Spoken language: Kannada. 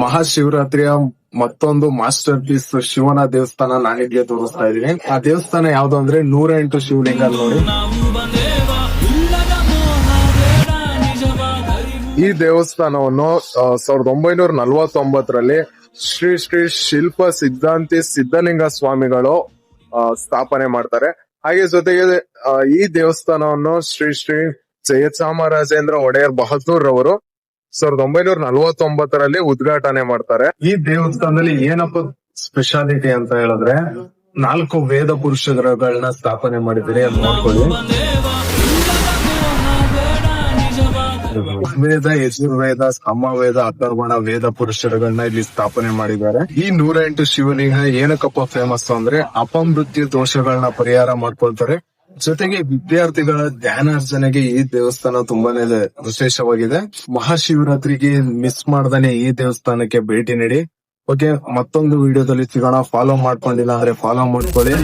ಮಹಾಶಿವರಾತ್ರಿಯ ಮತ್ತೊಂದು ಮಾಸ್ಟರ್ ಪೀಸ್ ಶಿವನ ದೇವಸ್ಥಾನ ನಾನಿಗೆ ತೋರಿಸ್ತಾ ಇದೀನಿ. ಆ ದೇವಸ್ಥಾನ ಯಾವ್ದು ಅಂದ್ರೆ 108 ಶಿವಲಿಂಗ ನೋಡಿ. ಈ ದೇವಸ್ಥಾನವನ್ನು 1949ರಲ್ಲಿ ಶ್ರೀ ಶ್ರೀ ಶಿಲ್ಪ ಸಿದ್ಧಾಂತಿ ಸಿದ್ದಲಿಂಗ ಸ್ವಾಮಿಗಳು ಸ್ಥಾಪನೆ ಮಾಡ್ತಾರೆ. ಹಾಗೆ ಜೊತೆಗೆ ಈ ದೇವಸ್ಥಾನವನ್ನು ಶ್ರೀ ಶ್ರೀ ಜಯಚಾಮರಾಜೇಂದ್ರ ಒಡೆಯರ್ ಬಹದ್ದೂರ್ ಅವರು 1949ರಲ್ಲಿ ಉದ್ಘಾಟನೆ ಮಾಡ್ತಾರೆ. ಈ ದೇವಸ್ಥಾನದಲ್ಲಿ ಏನಪ್ಪ ಸ್ಪೆಷಾಲಿಟಿ ಅಂತ ಹೇಳಿದ್ರೆ 4 ವೇದ ಪುರುಷರುಗಳನ್ನ ಸ್ಥಾಪನೆ ಮಾಡಿದರೆ ಅಂತ ನೋಡ್ಕೊಳ್ಳಿ. ವೇದ, ಯಜುರ್ವೇದ, ಸಾಮವೇದ, ಅಥರ್ವಣ ವೇದ ಪುರುಷರುಗಳನ್ನ ಇಲ್ಲಿ ಸ್ಥಾಪನೆ ಮಾಡಿದ್ದಾರೆ. ಈ 108 ಶಿವಲಿಂಗ ಏನಕ್ಕಪ್ಪ ಫೇಮಸ್ ಅಂದ್ರೆ ಅಪಮೃತ್ಯು ದೋಷಗಳನ್ನ ಪರಿಹಾರ ಮಾಡ್ಕೊಳ್ತಾರೆ. ಜೊತೆಗೆ ವಿದ್ಯಾರ್ಥಿಗಳ ಧ್ಯಾನಾರ್ಜನೆಗೆ ಈ ದೇವಸ್ಥಾನ ತುಂಬಾನೇ ವಿಶೇಷವಾಗಿದೆ. ಮಹಾಶಿವರಾತ್ರಿಗೆ ಮಿಸ್ ಮಾಡ್ದಾನೆ ಈ ದೇವಸ್ಥಾನಕ್ಕೆ ಭೇಟಿ ನೀಡಿ. ಓಕೆ, ಮತ್ತೊಂದು ವಿಡಿಯೋದಲ್ಲಿ ಸಿಗೋಣ. ಫಾಲೋ ಮಾಡ್ಕೊಂಡಿಲ್ಲ ಅಂದ್ರೆ ಫಾಲೋ ಮಾಡ್ಕೊಳ್ಳಿ.